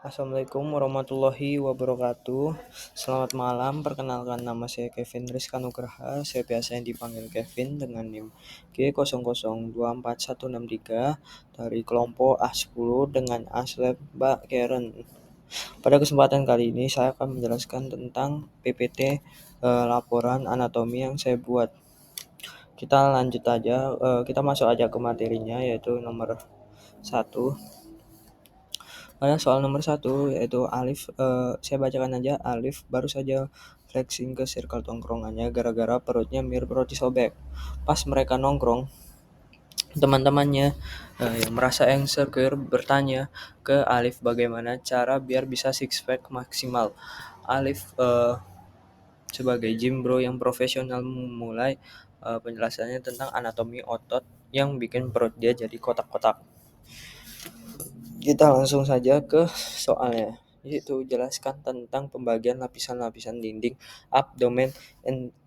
Assalamualaikum warahmatullahi wabarakatuh. Selamat malam, perkenalkan nama saya Kevin Rizka Nugraha. Saya biasanya dipanggil Kevin dengan NIM G00246163 dari kelompok A10 dengan aslab Mbak Karen. Pada kesempatan kali ini saya akan menjelaskan tentang PPT laporan anatomi yang saya buat. Kita lanjut aja, kita masuk aja ke materinya yaitu nomor 1. Pada soal nomor 1 yaitu Alif, saya bacakan aja. Alif baru saja flexing ke circle tongkrongannya gara-gara perutnya mirip roti sobek. Pas mereka nongkrong, teman-temannya yang merasa insecure bertanya ke Alif bagaimana cara biar bisa six pack maksimal. Alif sebagai gym bro yang profesional memulai penjelasannya tentang anatomi otot yang bikin perut dia jadi kotak-kotak. Kita langsung saja ke soalnya, yaitu jelaskan tentang pembagian lapisan-lapisan dinding abdomen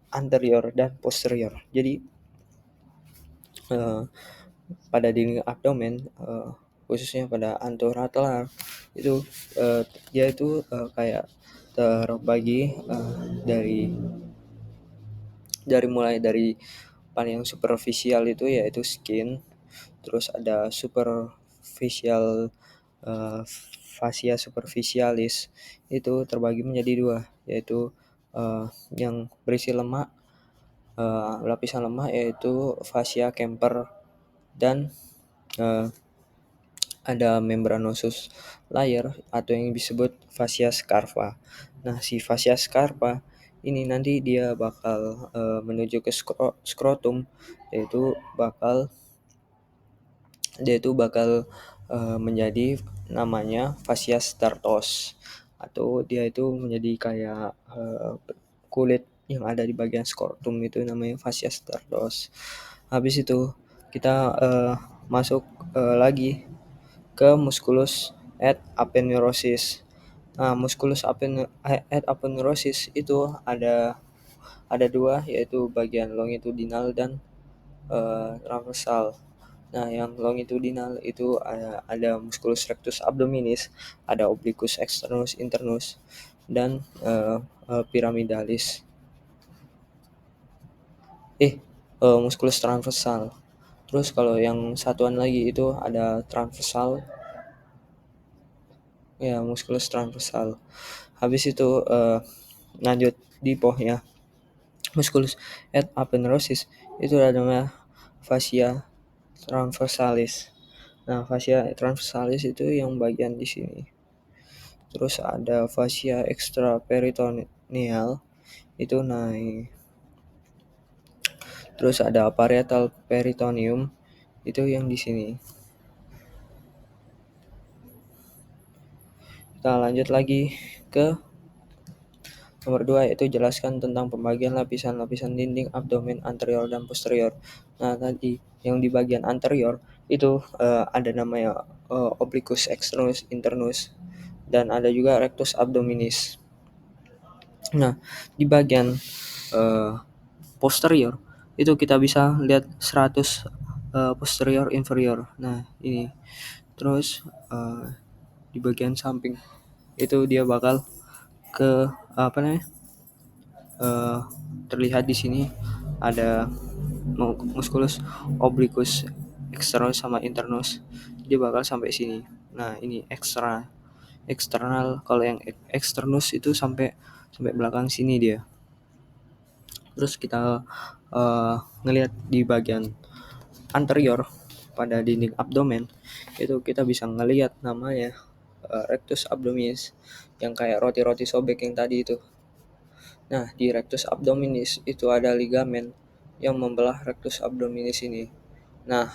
anterior dan posterior. Jadi pada dinding abdomen, khususnya pada anterolateral itu dia itu kayak terbagi dari mulai dari paling superficial itu yaitu skin, terus ada superficial fascia superficialis itu terbagi menjadi dua, yaitu yang berisi lemak, lapisan lemak yaitu fascia Kemper, dan ada membranosus layer atau yang disebut fascia scarpa. Nah, si fascia scarpa ini nanti dia bakal menuju ke skrotum, yaitu bakal menjadi namanya fascia stratos, atau dia itu menjadi kayak kulit yang ada di bagian skrotum itu namanya fascia stratos. Habis itu kita masuk lagi ke musculus ad aponeurosis. Nah, musculus ad aponeurosis itu ada dua, yaitu bagian longitudinal dan transversal. Nah, yang longitudinal itu ada musculus rectus abdominis, ada obliquus externus internus, dan pyramidalis. Musculus transversal. Terus kalau yang satuan lagi itu ada transversal, ya musculus transversal. Habis itu lanjut di bawahnya musculus ad aponeurosis itu ada namanya fascia transversalis. Nah, fascia transversalis itu yang bagian di sini. Terus ada fascia extraperitoneal itu naik. Terus ada parietal peritoneum itu yang di sini. Kita lanjut lagi ke nomor 2, yaitu jelaskan tentang pembagian lapisan-lapisan dinding abdomen anterior dan posterior. Nah, tadi yang di bagian anterior itu ada namanya obliquus externus internus, dan ada juga rectus abdominis. Nah, di bagian posterior itu kita bisa lihat 100 posterior inferior. Nah, ini. Terus di bagian samping itu dia bakal ke terlihat di sini ada musculus obliquus externus sama internus. Dia bakal sampai sini. Nah, ini eksternal. Kalau yang externus itu sampai belakang sini dia. Terus kita ngelihat di bagian anterior pada dinding abdomen itu kita bisa ngelihat namanya rectus abdominis yang kayak roti-roti sobek yang tadi itu. Nah, di rectus abdominis itu ada ligamen yang membelah rectus abdominis ini. Nah,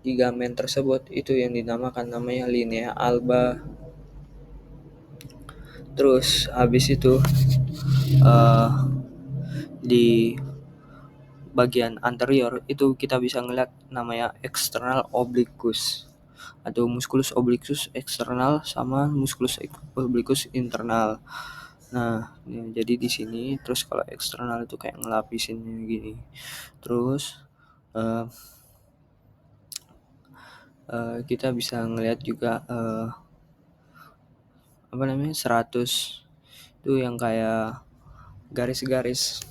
ligamen tersebut itu yang dinamakan namanya linea alba. Terus habis itu di bagian anterior itu kita bisa ngeliat namanya external obliquus atau musculus obliquus eksternal sama musculus obliquus internal. Nah, ya, jadi di sini terus kalau eksternal itu kayak ngelapisinnya gini. Terus kita bisa ngeliat juga 100 itu yang kayak garis-garis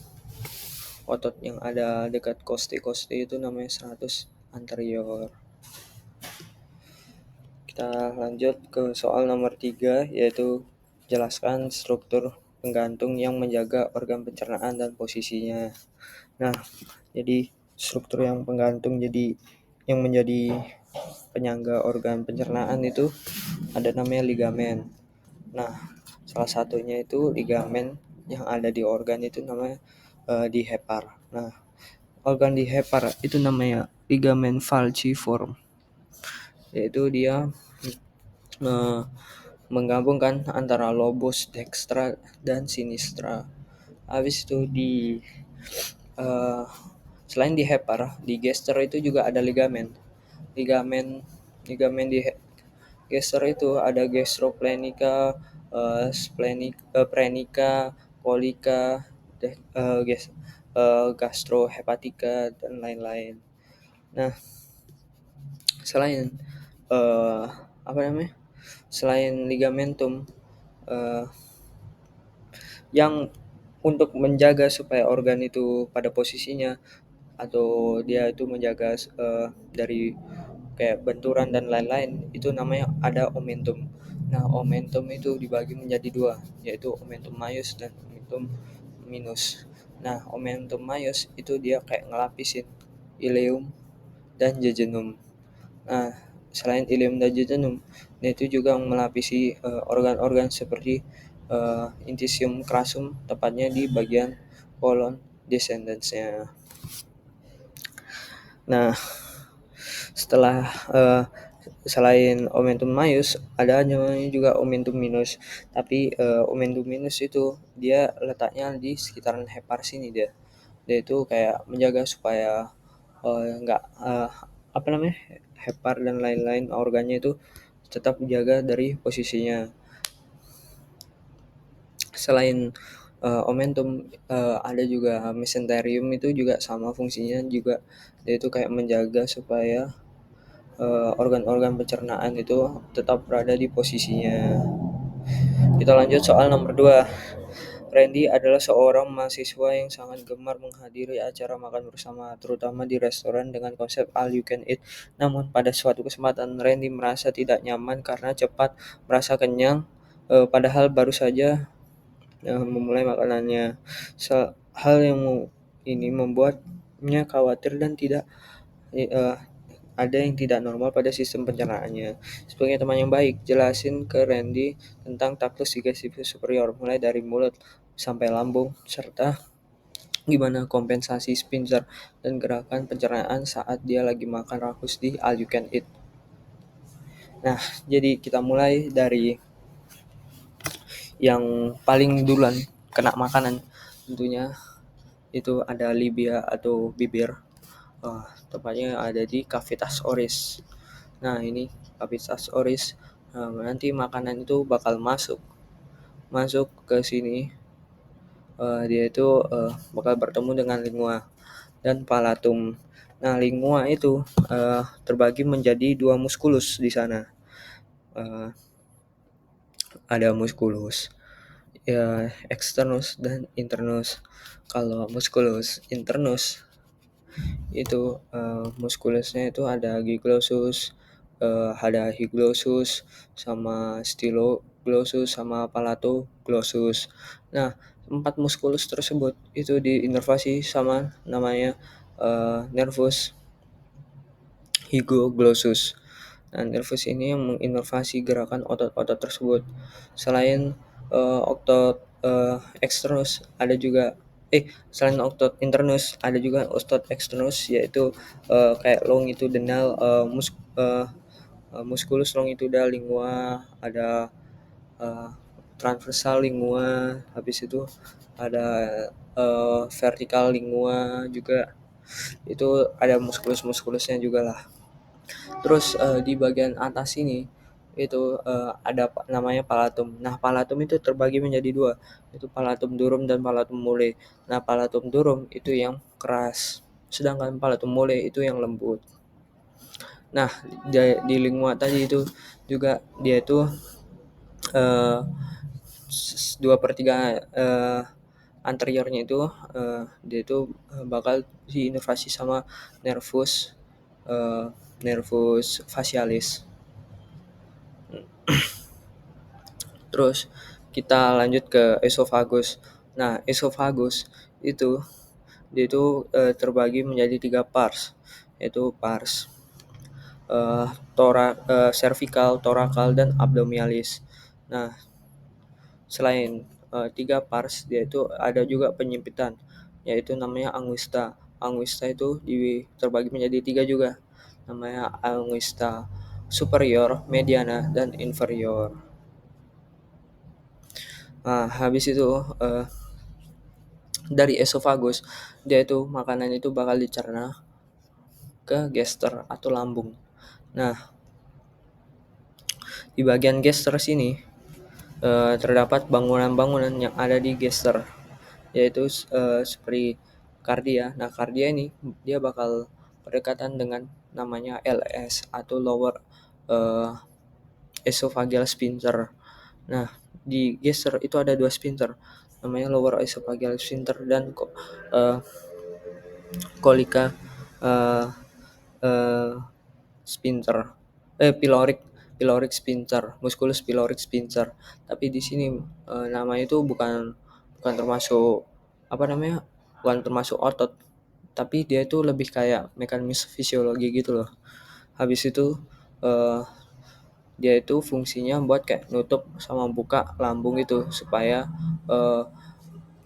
otot yang ada dekat koste-koste itu namanya 100 anterior. Kita lanjut ke soal nomor 3, yaitu jelaskan struktur penggantung yang menjaga organ pencernaan dan posisinya. Nah, jadi struktur yang penggantung yang menjadi penyangga organ pencernaan itu ada namanya ligamen. Nah, salah satunya itu ligamen yang ada di organ itu namanya dihepar. Nah, organ dihepar itu namanya ligamen falciform, yaitu dia menggabungkan antara lobus dextra dan sinistra. Habis itu uh, selain di hepar, di gester itu juga ada ligamen. Ligamen ligamen di gester itu ada gastroplenica, prenica, colica, gastrohepatica dan lain-lain. Nah, selain uh, apa namanya? Selain ligamentum yang untuk menjaga supaya organ itu pada posisinya atau dia itu menjaga dari kayak benturan dan lain-lain, itu namanya ada omentum. Nah, omentum itu dibagi menjadi dua, yaitu omentum maius dan omentum minus. Nah, omentum maius itu dia kayak ngelapisin ileum dan jejunum. Nah, selain ileum dan jejunum, itu juga melapisi organ-organ seperti intisium crassum, tepatnya di bagian kolon descendens-nya. Nah, setelah selain omentum maius, ada namanya juga omentum minus. Tapi omentum minus itu dia letaknya di sekitaran hepar sini dia. Dia itu kayak menjaga supaya nggak hepar dan lain-lain organnya itu tetap dijaga dari posisinya. Selain omentum, ada juga mesenterium, itu juga sama fungsinya juga, yaitu kayak menjaga supaya organ-organ pencernaan itu tetap berada di posisinya. Kita lanjut soal nomor 2. Randy adalah seorang mahasiswa yang sangat gemar menghadiri acara makan bersama, terutama di restoran dengan konsep all you can eat. Namun pada suatu kesempatan Randy merasa tidak nyaman karena cepat merasa kenyang, padahal baru saja memulai makanannya. Hal yang ini membuatnya khawatir dan tidak ada yang tidak normal pada sistem pencernaannya. Sebagai teman yang baik, jelasin ke Randy tentang taklus digestif superior, mulai dari mulut sampai lambung, serta gimana kompensasi sphincter dan gerakan pencernaan saat dia lagi makan rakus di all you can eat. Nah, jadi kita mulai dari yang paling duluan kena makanan, tentunya itu ada libia atau bibir, tepatnya ada di cavitas oris. Nah, ini cavitas oris, nanti makanan itu bakal masuk ke sini. Dia itu bakal bertemu dengan lingua dan palatum. Nah, lingua itu terbagi menjadi dua muskulus di sana. Ada muskulus ya externus dan internus. Kalau musculus internus itu muskulusnya itu ada giglossus, ada hyglossus, sama styloglossus, sama palatoglossus. Nah, 4 muskulus tersebut itu diinervasi sama namanya nervus hypoglossus. Nah, nervus ini yang menginervasi gerakan otot-otot tersebut. Selain otot externus, ada juga selain otot internus, ada juga otot externus, yaitu kayak longitudinal musculus longitudinal lingua, ada transversal lingua, habis itu ada vertikal lingua juga. Itu ada muskulus-muskulusnya juga lah. Terus di bagian atas ini itu ada namanya palatum. Nah, palatum itu terbagi menjadi dua, itu palatum durum dan palatum mole. Nah, palatum durum itu yang keras, sedangkan palatum mole itu yang lembut. Nah, di lingua tadi itu juga dia itu eh, 2/3 anteriornya itu dia itu bakal diinervasi sama nervus eh, nervus facialis. Terus kita lanjut ke esofagus. Nah, esofagus itu dia itu terbagi menjadi 3 pars, yaitu pars cervical, thoracal, dan abdominalis. Nah, selain 3 pars, dia itu ada juga penyempitan, yaitu namanya angusta. Angusta itu terbagi menjadi 3 juga, namanya angusta superior, mediana, dan inferior. Nah, habis itu dari esofagus, dia itu makanan itu bakal dicerna ke gester atau lambung. Nah, di bagian gester sini terdapat bangunan-bangunan yang ada di gester, yaitu seperti kardia. Nah, kardia ini dia bakal berdekatan dengan namanya LS atau lower uh, esophageal sphincter. Nah, di gester itu ada 2 sphincter, namanya lower esophageal sphincter dan uh, colica uh, uh, sphincter, pyloric pyloric sphincter, musculus pyloric sphincter. Tapi di sini namanya itu bukan bukan termasuk apa namanya, bukan termasuk otot, tapi dia itu lebih kayak mekanisme fisiologi gitu loh. Habis itu eh, dia itu fungsinya buat kayak nutup sama buka lambung itu supaya eh,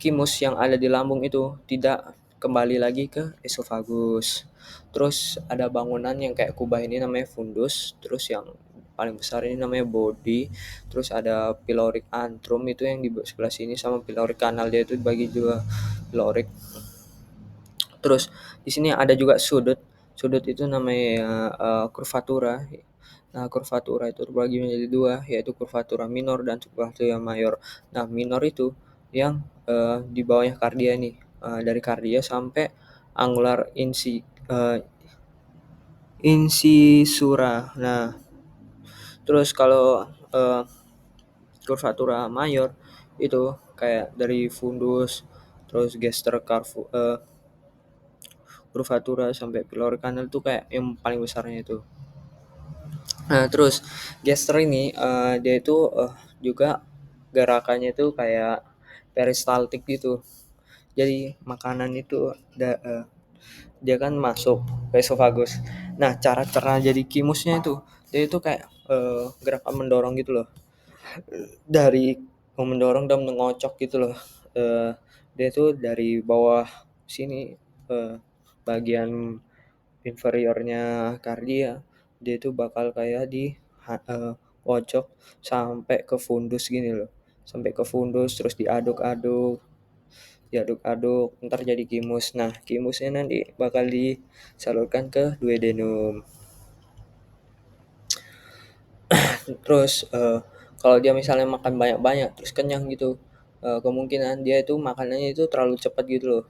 kimus yang ada di lambung itu tidak kembali lagi ke esofagus. Terus ada bangunan yang kayak kubah ini namanya fundus, terus yang paling besar ini namanya body, terus ada pyloric antrum itu yang di sebelah sini, sama pyloric canal, dia itu dibagi dua, pyloric. Terus di sini ada juga sudut. Sudut itu namanya curvatura. Nah, curvatura itu terbagi menjadi dua, yaitu curvatura minor dan curvatura mayor. Nah, minor itu yang di bawahnya kardia nih, dari kardia sampai angular incisura. Nah, terus kalau curvatura mayor itu kayak dari fundus, terus curvatura sampai pyloric canal itu kayak yang paling besarnya itu. Nah, terus gesture ini dia itu juga gerakannya itu kayak peristaltik gitu. Jadi makanan itu dia kan masuk ke esofagus. Nah, cara cerna jadi kimusnya itu dia itu kayak gerakan mendorong gitu loh. Dari mendorong dan mengocok gitu loh. Dia itu dari bawah sini, bagian inferiornya kardia, dia itu bakal kayak pojok sampai ke fundus gini loh, sampai ke fundus, terus diaduk-aduk ntar jadi kimus. Nah, kimusnya nanti bakal disalurkan ke duodenum. Terus kalau dia misalnya makan banyak-banyak terus kenyang gitu, kemungkinan dia itu makanannya itu terlalu cepat gitu loh.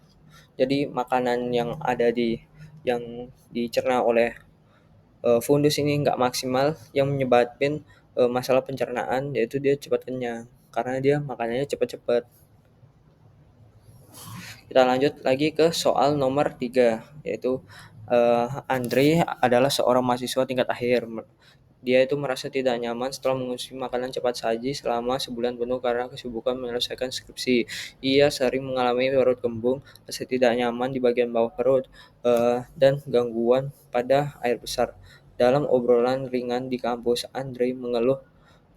Jadi makanan yang dicerna oleh fundus ini nggak maksimal, yang menyebabkan masalah pencernaan, yaitu dia cepat kenyang karena dia makanannya cepat-cepat. Kita lanjut lagi ke soal nomor 3, yaitu Andre adalah seorang mahasiswa tingkat akhir. Dia itu merasa tidak nyaman setelah mengonsumsi makanan cepat saji selama sebulan penuh karena kesibukan menyelesaikan skripsi. Ia sering mengalami perut kembung, rasa tidak nyaman di bagian bawah perut, dan gangguan pada air besar. Dalam obrolan ringan di kampus, Andre mengeluh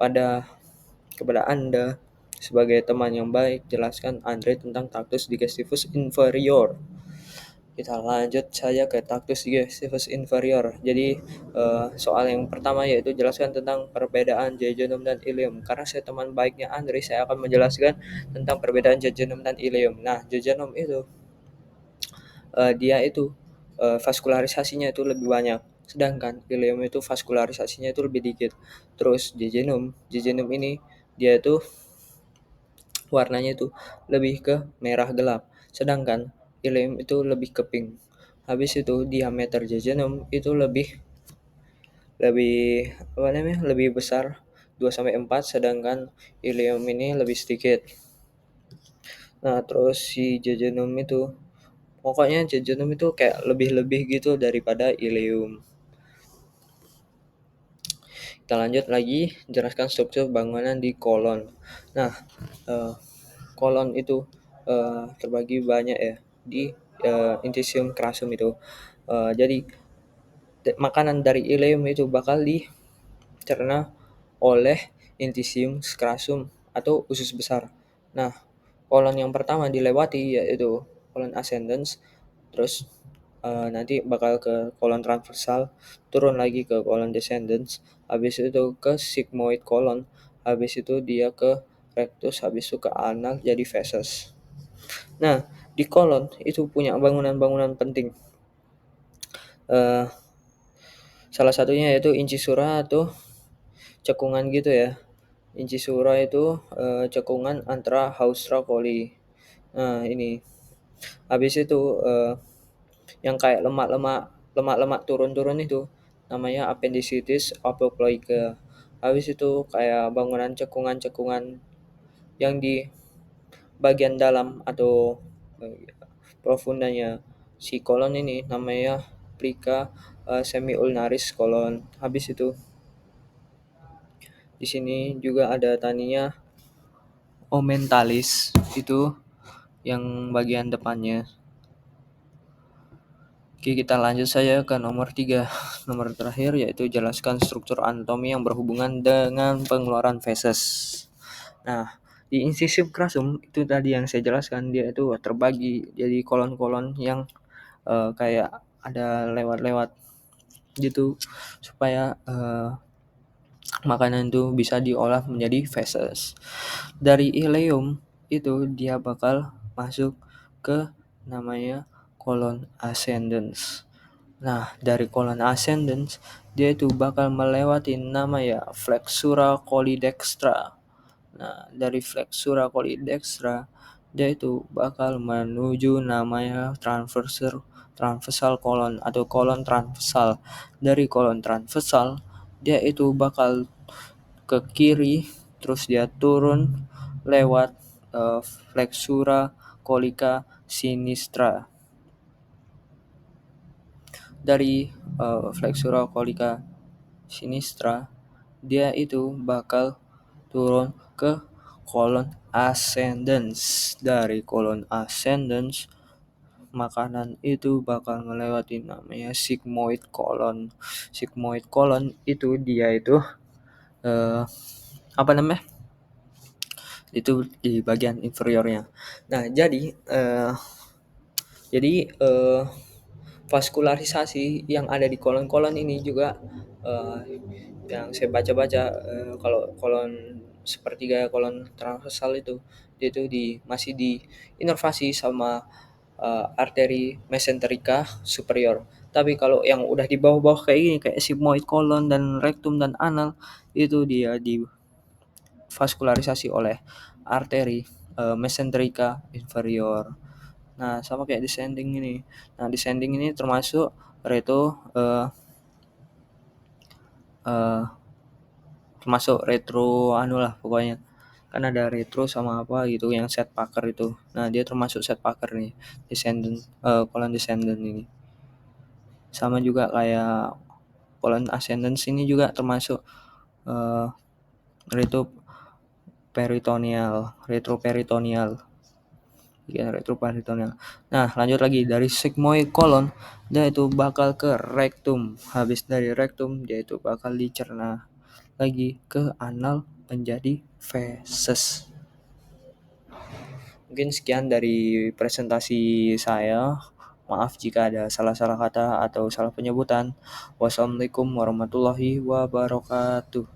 kepada Anda sebagai teman yang baik. Jelaskan Andre tentang taktus digestivus inferior. Kita lanjut saja ke taktus digestivus inferior. Jadi soal yang pertama yaitu jelaskan tentang perbedaan jejunum dan ileum. Karena saya teman baiknya Andre, saya akan menjelaskan tentang perbedaan jejunum dan ileum. Nah, jejunum itu dia itu vaskularisasinya itu lebih banyak, sedangkan ileum itu vaskularisasinya itu lebih dikit. Terus jejunum ini dia itu warnanya itu lebih ke merah gelap, sedangkan ileum itu lebih ke pink. Habis itu diameter jejunum itu lebih lebih lebih besar 2-4, sedangkan ileum ini lebih sedikit. Nah, terus si jejunum itu, pokoknya jejunum itu kayak lebih-lebih gitu daripada ileum. Kita lanjut lagi, jelaskan struktur bangunan di kolon. Nah, kolon itu terbagi banyak ya di intestine crassum itu. Jadi makanan dari ileum itu bakal dicerna oleh intestine crassum atau usus besar. Nah, kolon yang pertama dilewati yaitu kolon ascendens, terus nanti bakal ke kolon transversal, turun lagi ke kolon descendens, habis itu ke sigmoid kolon, habis itu dia ke rectus, habis itu ke anal jadi feses. Nah, di kolon itu punya bangunan-bangunan penting. Salah satunya yaitu incisura atau cekungan gitu ya. Incisura itu cekungan antara haustra coli. Nah, ini. Habis itu yang kayak lemak-lemak turun-turun itu namanya appendicitis apoploica. Habis itu kayak bangunan cekungan-cekungan yang di bagian dalam atau profundanya si kolon ini namanya plica semiulnaris kolon. Habis itu di sini juga ada taninya ommentalis, itu yang bagian depannya. Oke, kita lanjut saja ke nomor 3. Nomor terakhir yaitu jelaskan struktur anatomi yang berhubungan dengan pengeluaran feses. Nah, di incisum crassum itu tadi yang saya jelaskan, dia itu terbagi jadi kolon-kolon yang kayak ada lewat-lewat gitu supaya makanan itu bisa diolah menjadi feses. Dari ileum itu dia bakal masuk ke namanya kolon ascendens. Nah, dari kolon ascendens dia itu bakal melewati namanya flexura cholidextra. Nah, dari flexura cholidextra dia itu bakal menuju namanya transversal kolon atau kolon transversal. Dari kolon transversal dia itu bakal ke kiri, terus dia turun lewat flexura colica sinistra. Dari flexura colica sinistra dia itu bakal turun ke kolon ascendens. Dari kolon ascendens makanan itu bakal melewati namanya sigmoid kolon. Sigmoid kolon itu dia itu apa namanya? Itu di bagian inferiornya. Nah, jadi vaskularisasi yang ada di kolon-kolon ini juga yang saya baca-baca, kalau kolon sepertiga kolon transversal itu dia itu masih diinervasi sama arteri mesenterica superior. Tapi kalau yang udah di bawah-bawah kayak gini kayak sigmoid kolon dan rectum dan anal itu dia divaskularisasi oleh arteri mesenterica inferior. Nah, sama kayak descending ini. Nah, descending ini termasuk retro lah pokoknya. Kan ada retro sama apa gitu yang set Parker itu. Nah, dia termasuk set Parker nih. Kolon descendant ini. Sama juga kayak kolon ascendant ini juga termasuk retroperitoneal. Nah, lanjut lagi dari sigmoid kolon dia itu bakal ke rectum. Habis dari rectum dia itu bakal dicerna lagi ke anal menjadi feses. Mungkin sekian dari presentasi saya. Maaf jika ada salah-salah kata atau salah penyebutan. Wassalamualaikum warahmatullahi wabarakatuh.